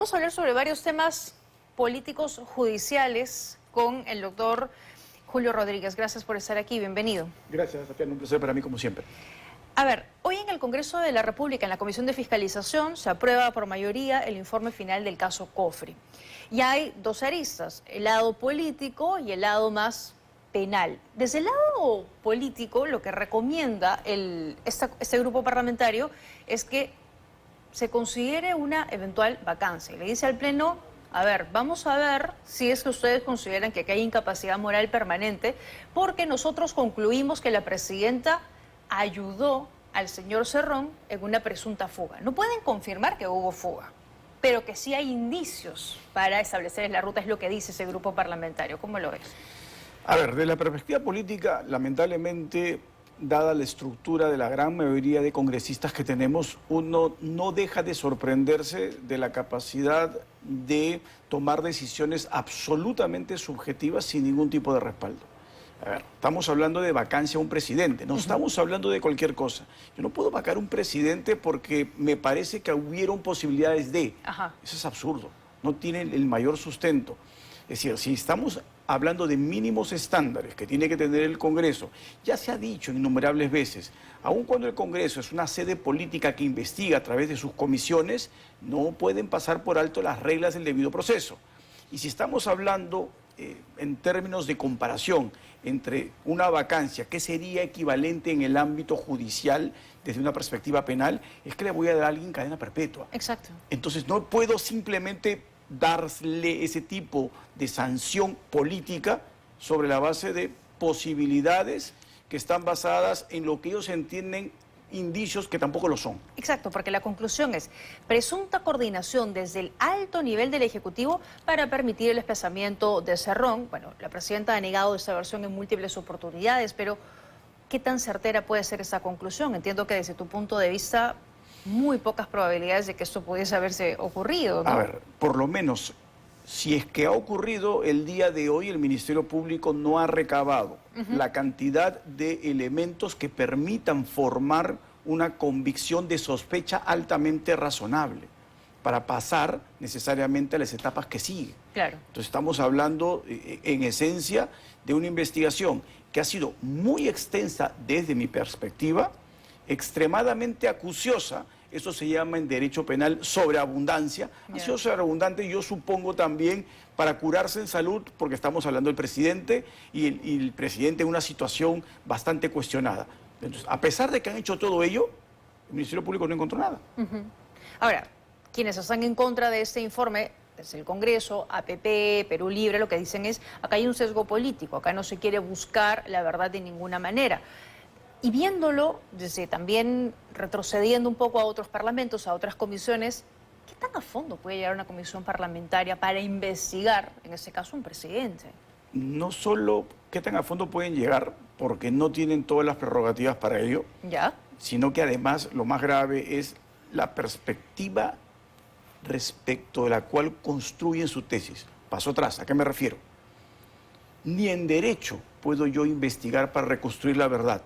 Vamos a hablar sobre varios temas políticos judiciales con el doctor Julio Rodríguez. Gracias por estar aquí, bienvenido. Gracias, Tatiana, un placer para mí como siempre. A ver, hoy en el Congreso de la República, en la Comisión de Fiscalización, se aprueba por mayoría el informe final del caso Cofre. Y hay dos aristas, el lado político y el lado más penal. Desde el lado político, lo que recomienda este grupo parlamentario es que se considere una eventual vacancia. Le dice al Pleno, a ver, vamos a ver si es que ustedes consideran que aquí hay incapacidad moral permanente, porque nosotros concluimos que la presidenta ayudó al señor Cerrón en una presunta fuga. No pueden confirmar que hubo fuga, pero que sí hay indicios para establecer la ruta, es lo que dice ese grupo parlamentario. ¿Cómo lo ves? A ver, de la perspectiva política, lamentablemente, dada la estructura de la gran mayoría de congresistas que tenemos, uno no deja de sorprenderse de la capacidad de tomar decisiones absolutamente subjetivas sin ningún tipo de respaldo. A ver, estamos hablando de vacancia a un presidente, no estamos hablando de cualquier cosa. Yo no puedo vacar a un presidente porque me parece que hubieron posibilidades de. Eso es absurdo, no tiene el mayor sustento. Es decir, si estamos hablando de mínimos estándares que tiene que tener el Congreso, ya se ha dicho innumerables veces, aun cuando el Congreso es una sede política que investiga a través de sus comisiones, no pueden pasar por alto las reglas del debido proceso. Y si estamos hablando en términos de comparación entre una vacancia, que sería equivalente en el ámbito judicial desde una perspectiva penal, es que le voy a dar a alguien cadena perpetua. Exacto. Entonces no puedo simplemente darle ese tipo de sanción política sobre la base de posibilidades que están basadas en lo que ellos entienden indicios que tampoco lo son. Exacto, porque la conclusión es presunta coordinación desde el alto nivel del Ejecutivo para permitir el espesamiento de Cerrón. Bueno, la presidenta ha negado esta versión en múltiples oportunidades, pero ¿qué tan certera puede ser esa conclusión? Entiendo que desde tu punto de vista, muy pocas probabilidades de que esto pudiese haberse ocurrido, ¿no? A ver, por lo menos, si es que ha ocurrido el día de hoy, el Ministerio Público no ha recabado la cantidad de elementos que permitan formar una convicción de sospecha altamente razonable para pasar necesariamente a las etapas que siguen. Claro. Entonces estamos hablando en esencia de una investigación que ha sido muy extensa desde mi perspectiva, extremadamente acuciosa. Eso se llama en derecho penal sobreabundancia. Ha sido sobreabundante, yo supongo también para curarse en salud, porque estamos hablando del presidente y el presidente en una situación bastante cuestionada. Entonces, a pesar de que han hecho todo ello, el Ministerio Público no encontró nada. Ahora, quienes están en contra de este informe, desde el Congreso, APP, Perú Libre, lo que dicen es, acá hay un sesgo político, acá no se quiere buscar la verdad de ninguna manera. Y viéndolo, desde también retrocediendo un poco a otros parlamentos, a otras comisiones, ¿qué tan a fondo puede llegar una comisión parlamentaria para investigar, en este caso, un presidente? No solo qué tan a fondo pueden llegar, porque no tienen todas las prerrogativas para ello, sino que además lo más grave es la perspectiva respecto de la cual construyen su tesis. Paso atrás, ¿a qué me refiero? Ni en derecho puedo yo investigar para reconstruir la verdad.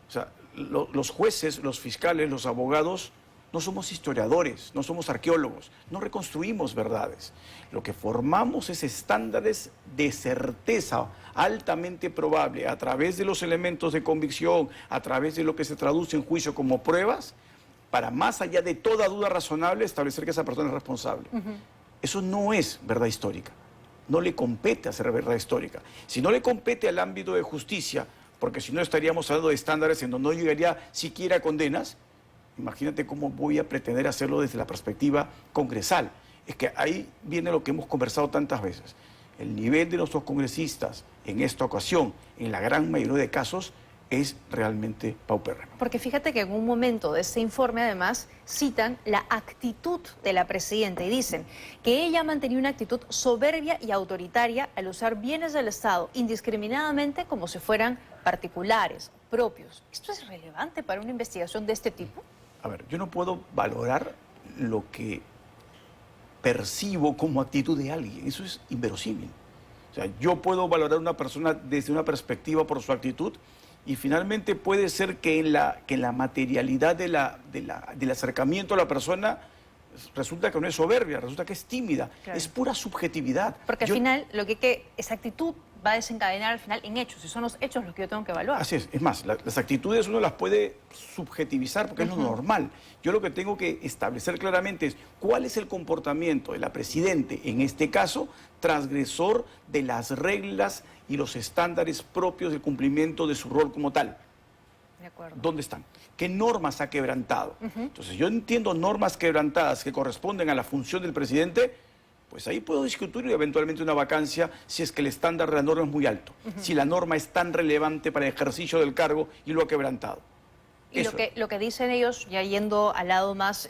O sea, los jueces, los fiscales, los abogados, no somos historiadores, no somos arqueólogos, no reconstruimos verdades. Lo que formamos es estándares de certeza altamente probable a través de los elementos de convicción, a través de lo que se traduce en juicio como pruebas, para más allá de toda duda razonable establecer que esa persona es responsable. Eso no es verdad histórica, no le compete hacer verdad histórica. Si no le compete al ámbito de justicia, porque si no estaríamos hablando de estándares en donde no llegaría siquiera a condenas, imagínate cómo voy a pretender hacerlo desde la perspectiva congresal. Es que ahí viene lo que hemos conversado tantas veces. El nivel de nuestros congresistas en esta ocasión, en la gran mayoría de casos, es realmente paupérrimo. Porque fíjate que en un momento de este informe, además, citan la actitud de la presidenta y dicen que ella ha mantenido una actitud soberbia y autoritaria al usar bienes del Estado indiscriminadamente como si fueran particulares, propios. ¿Esto es relevante para una investigación de este tipo? A ver, yo no puedo valorar lo que percibo como actitud de alguien. Eso es inverosímil. O sea, yo puedo valorar a una persona desde una perspectiva por su actitud y finalmente puede ser que en la materialidad del acercamiento a la persona resulta que no es soberbia, resulta que es tímida, claro. Es pura subjetividad. Porque al final, esa actitud va a desencadenar al final en hechos, y son los hechos los que yo tengo que evaluar. Así es más, las actitudes uno las puede subjetivizar porque es lo normal. Yo lo que tengo que establecer claramente es cuál es el comportamiento de la Presidente, en este caso, transgresor de las reglas y los estándares propios del cumplimiento de su rol como tal. De acuerdo. ¿Dónde están? ¿Qué normas ha quebrantado? Entonces, yo entiendo normas quebrantadas que corresponden a la función del presidente, pues ahí puedo discutir eventualmente una vacancia si es que el estándar de la norma es muy alto, si la norma es tan relevante para el ejercicio del cargo y lo ha quebrantado. Y lo que dicen ellos, ya yendo al lado más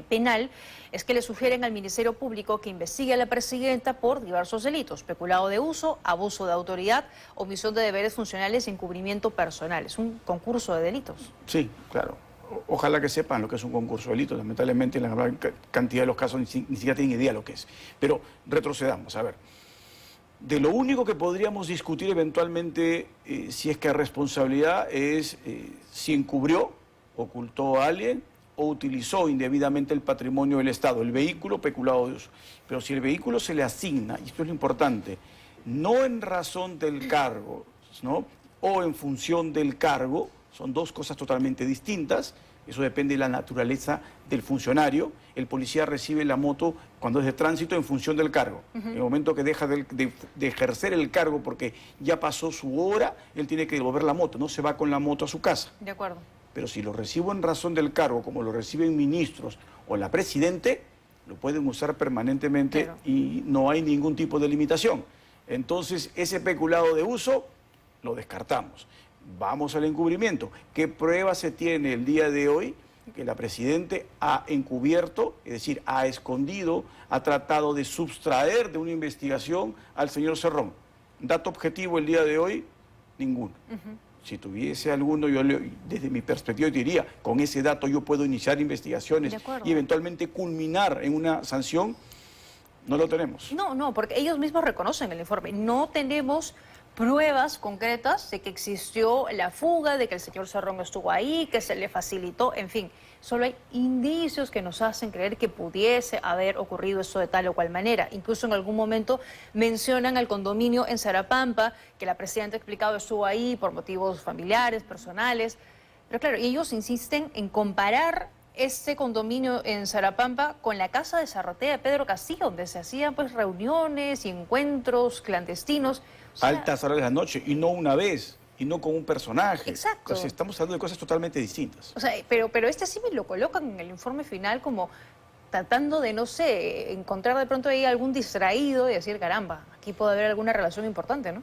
penal, es que le sugieren al Ministerio Público que investigue a la presidenta por diversos delitos: peculado de uso, abuso de autoridad, omisión de deberes funcionales y encubrimiento personal. Es un concurso de delitos. Sí, claro. Ojalá que sepan lo que es un concurso de delitos. Lamentablemente, en la gran cantidad de los casos ni siquiera tienen idea de lo que es. Pero retrocedamos, a ver. De lo único que podríamos discutir eventualmente, si es que hay responsabilidad, es si encubrió, ocultó a alguien o utilizó indebidamente el patrimonio del Estado, el vehículo peculado de uso. Pero si el vehículo se le asigna, y esto es lo importante, no en razón del cargo, ¿no?, o en función del cargo, son dos cosas totalmente distintas. Eso depende de la naturaleza del funcionario. El policía recibe la moto cuando es de tránsito en función del cargo. En el momento que deja de ejercer el cargo porque ya pasó su hora, él tiene que devolver la moto, no se va con la moto a su casa. De acuerdo. Pero si lo recibo en razón del cargo, como lo reciben ministros o la presidente, lo pueden usar permanentemente, claro, y no hay ningún tipo de limitación. Entonces, ese peculado de uso lo descartamos. Vamos al encubrimiento. ¿Qué prueba se tiene el día de hoy que la Presidente ha encubierto, es decir, ha escondido, ha tratado de sustraer de una investigación al señor Cerrón? Dato objetivo el día de hoy, ninguno. Si tuviese alguno, yo desde mi perspectiva diría, con ese dato yo puedo iniciar investigaciones y eventualmente culminar en una sanción. No lo tenemos. No, porque ellos mismos reconocen el informe. No tenemos pruebas concretas de que existió la fuga, de que el señor Cerrón estuvo ahí, que se le facilitó, en fin. Solo hay indicios que nos hacen creer que pudiese haber ocurrido eso de tal o cual manera. Incluso en algún momento mencionan al condominio en Sarapampa, que la presidenta ha explicado estuvo ahí por motivos familiares, personales. Pero claro, ellos insisten en comparar este condominio en Sarapampa con la casa de Zarratea de Pedro Castillo, donde se hacían pues reuniones y encuentros clandestinos. O sea, altas horas de la noche, y no una vez, y no con un personaje. Exacto. Entonces, estamos hablando de cosas totalmente distintas. O sea, pero este sí me lo colocan en el informe final como tratando de, no sé, encontrar de pronto ahí algún distraído y decir, caramba, aquí puede haber alguna relación importante, ¿no?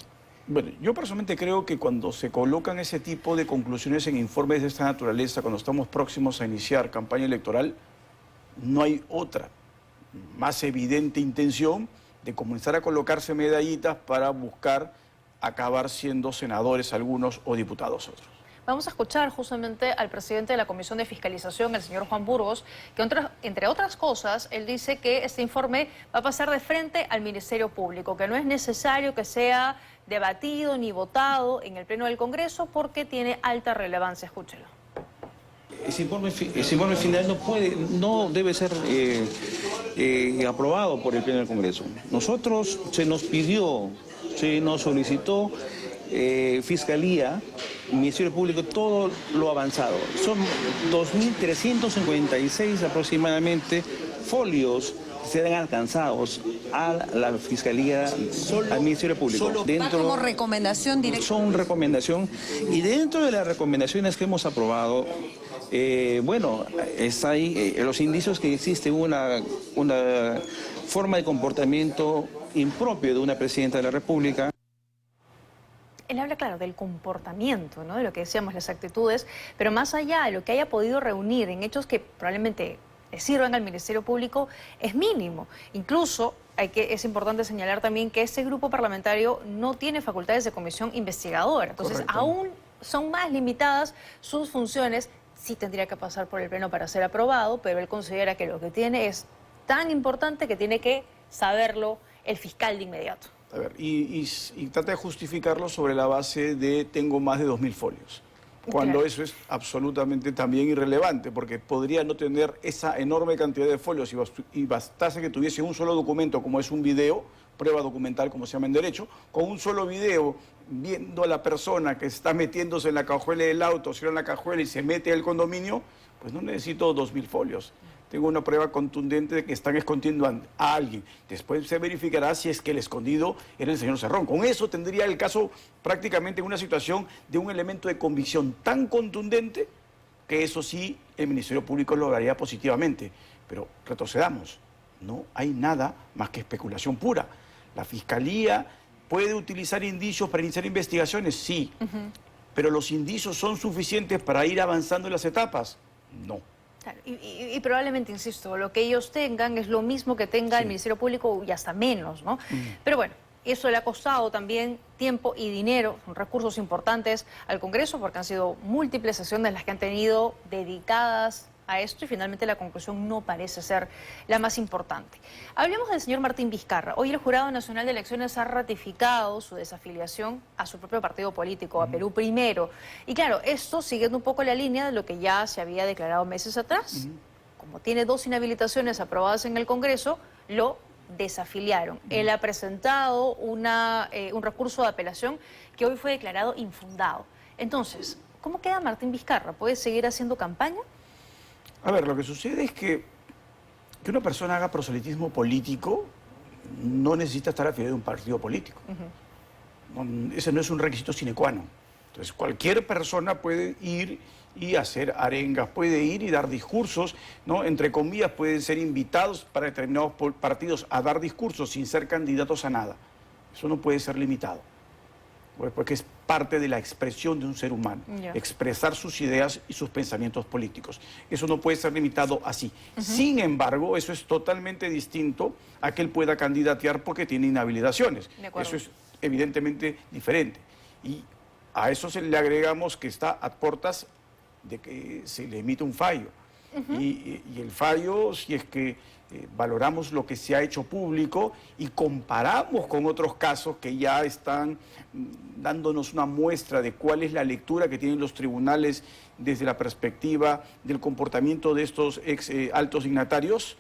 Bueno, yo personalmente creo que cuando se colocan ese tipo de conclusiones en informes de esta naturaleza, cuando estamos próximos a iniciar campaña electoral, no hay otra más evidente intención de comenzar a colocarse medallitas para buscar acabar siendo senadores algunos o diputados otros. Vamos a escuchar justamente al presidente de la Comisión de Fiscalización, el señor Juan Burgos, que entre otras cosas, él dice que este informe va a pasar de frente al Ministerio Público, que no es necesario que sea debatido ni votado en el Pleno del Congreso porque tiene alta relevancia. Escúchelo. Ese informe final no debe ser aprobado por el Pleno del Congreso. Nosotros se nos pidió, se nos solicitó Fiscalía, Ministerio Público, todo lo avanzado. Son 2.356 aproximadamente folios que serán alcanzados a la Fiscalía, al Ministerio Público. Como recomendación directa. Son recomendación, y dentro de las recomendaciones que hemos aprobado, bueno, está ahí los indicios que existe una forma de comportamiento impropio de una presidenta de la República. Él habla, claro, del comportamiento, ¿no?, de lo que decíamos, las actitudes, pero más allá de lo que haya podido reunir en hechos que probablemente sirvan al Ministerio Público, es mínimo. Incluso es importante señalar también que este grupo parlamentario no tiene facultades de comisión investigadora. Entonces, correcto, aún son más limitadas sus funciones. Sí tendría que pasar por el Pleno para ser aprobado, pero él considera que lo que tiene es tan importante que tiene que saberlo el fiscal de inmediato. A ver, y trata de justificarlo sobre la base de tengo más de 2.000 folios. cuando eso es absolutamente también irrelevante, porque podría no tener esa enorme cantidad de folios y bastase que tuviese un solo documento, como es un video, prueba documental, como se llama en derecho, con un solo video, viendo a la persona que está metiéndose en la cajuela del auto, cierra la cajuela y se mete al condominio, pues no necesito 2000 folios. Tengo una prueba contundente de que están escondiendo a alguien. Después se verificará si es que el escondido era el señor Cerrón. Con eso tendría el caso prácticamente en una situación de un elemento de convicción tan contundente que eso sí el Ministerio Público lo haría positivamente. Pero retrocedamos, no hay nada más que especulación pura. La Fiscalía puede utilizar indicios para iniciar investigaciones, sí, pero los indicios son suficientes para ir avanzando en las etapas, no. Claro, y probablemente, insisto, lo que ellos tengan es lo mismo que tenga el Ministerio Público y hasta menos, ¿no? Pero bueno, eso le ha costado también tiempo y dinero, son recursos importantes al Congreso, porque han sido múltiples sesiones las que han tenido dedicadas a esto y finalmente la conclusión no parece ser la más importante. Hablemos del señor Martín Vizcarra. Hoy el Jurado Nacional de Elecciones ha ratificado su desafiliación a su propio partido político, a Perú Primero. Y claro, esto siguiendo un poco la línea de lo que ya se había declarado meses atrás. Como tiene 2 inhabilitaciones aprobadas en el Congreso, lo desafiliaron. Él ha presentado un recurso de apelación que hoy fue declarado infundado. Entonces, ¿cómo queda Martín Vizcarra? ¿Puede seguir haciendo campaña? A ver, lo que sucede es que una persona haga proselitismo político no necesita estar afiliado a un partido político. Ese no es un requisito sine qua non. Entonces, cualquier persona puede ir y hacer arengas, puede ir y dar discursos, ¿no? Entre comillas, pueden ser invitados para determinados partidos a dar discursos sin ser candidatos a nada. Eso no puede ser limitado, porque es parte de la expresión de un ser humano, expresar sus ideas y sus pensamientos políticos. Eso no puede ser limitado así. Sin embargo, eso es totalmente distinto a que él pueda candidatear porque tiene inhabilitaciones. Eso es evidentemente diferente. Y a eso le agregamos que está a puertas de que se le emite un fallo. Y el fallo, si es que valoramos lo que se ha hecho público y comparamos con otros casos que ya están dándonos una muestra de cuál es la lectura que tienen los tribunales desde la perspectiva del comportamiento de estos altos dignatarios,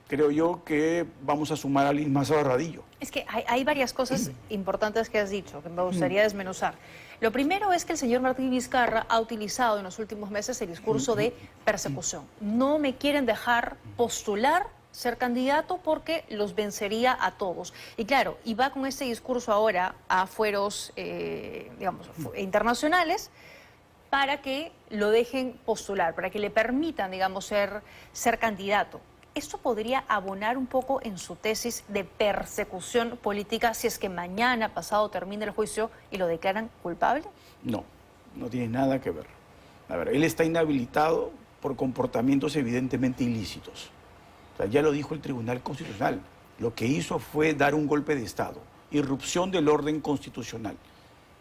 creo yo que vamos a sumar a alguien más a Barradillo. Es que hay varias cosas importantes que has dicho, que me gustaría desmenuzar. Lo primero es que el señor Martín Vizcarra ha utilizado en los últimos meses el discurso de persecución. No me quieren dejar postular, ser candidato, porque los vencería a todos. Y claro, y va con este discurso ahora a fueros, digamos, internacionales, para que lo dejen postular, para que le permitan, digamos, ser candidato. ¿Esto podría abonar un poco en su tesis de persecución política si es que mañana, pasado, termina el juicio y lo declaran culpable? No, no tiene nada que ver. A ver, él está inhabilitado por comportamientos evidentemente ilícitos. O sea, ya lo dijo el Tribunal Constitucional. Lo que hizo fue dar un golpe de Estado, irrupción del orden constitucional.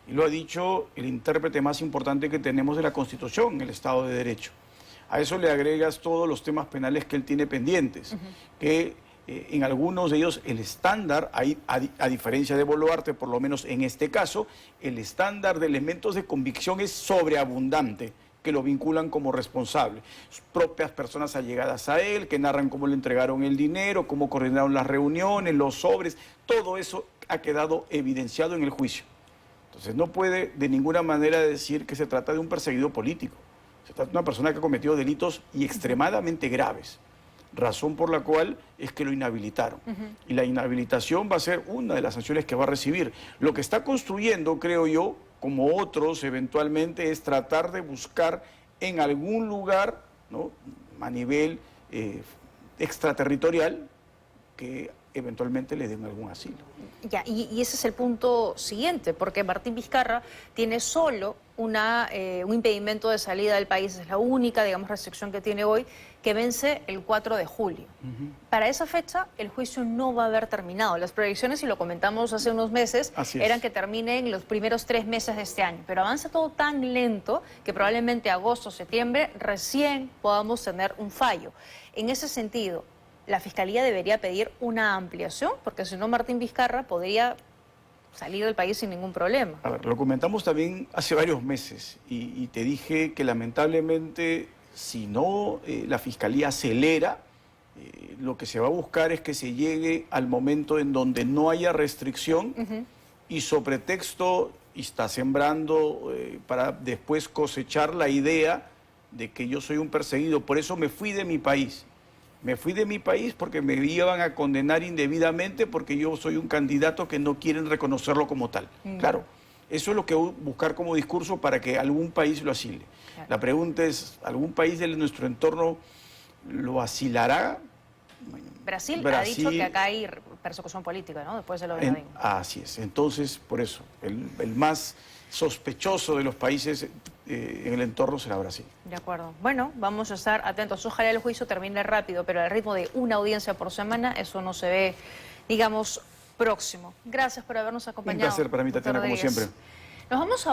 Y lo ha dicho el intérprete más importante que tenemos de la Constitución, el Estado de Derecho. A eso le agregas todos los temas penales que él tiene pendientes, que en algunos de ellos el estándar, a diferencia de Boluarte, por lo menos en este caso, el estándar de elementos de convicción es sobreabundante, que lo vinculan como responsable. Sus propias personas allegadas a él, que narran cómo le entregaron el dinero, cómo coordinaron las reuniones, los sobres, todo eso ha quedado evidenciado en el juicio. Entonces no puede de ninguna manera decir que se trata de un perseguido político. Se trata de una persona que ha cometido delitos y extremadamente graves, razón por la cual es que lo inhabilitaron. Y la inhabilitación va a ser una de las sanciones que va a recibir. Lo que está construyendo, creo yo, como otros eventualmente, es tratar de buscar en algún lugar, ¿no?, a nivel extraterritorial, que eventualmente le den algún asilo. Ya, y ese es el punto siguiente, porque Martín Vizcarra tiene solo un impedimento de salida del país, es la única, digamos, restricción que tiene hoy, que vence el 4 de julio. Para esa fecha, el juicio no va a haber terminado. Las proyecciones, y lo comentamos hace unos meses, eran que termine en los primeros 3 meses de este año, pero avanza todo tan lento que probablemente agosto, septiembre, recién podamos tener un fallo. En ese sentido, la Fiscalía debería pedir una ampliación, porque si no Martín Vizcarra podría salir del país sin ningún problema. A ver, lo comentamos también hace varios meses y te dije que lamentablemente si no la Fiscalía acelera, lo que se va a buscar es que se llegue al momento en donde no haya restricción y sobre pretexto y está sembrando para después cosechar la idea de que yo soy un perseguido. Por eso me fui de mi país. Me fui de mi país porque me iban a condenar indebidamente porque yo soy un candidato que no quieren reconocerlo como tal. Claro, eso es lo que buscar como discurso para que algún país lo asile. Claro. La pregunta es, ¿algún país de nuestro entorno lo asilará? Brasil ha dicho que acá hay persecución política, ¿no? Después de lo de Nadine. Así es. Entonces, por eso, el más sospechoso de los países en el entorno será Brasil. De acuerdo. Bueno, vamos a estar atentos. Ojalá el juicio termine rápido, pero al ritmo de una audiencia por semana, eso no se ve, digamos, próximo. Gracias por habernos acompañado. Un placer para mí, Tatiana, como siempre. Nos vamos a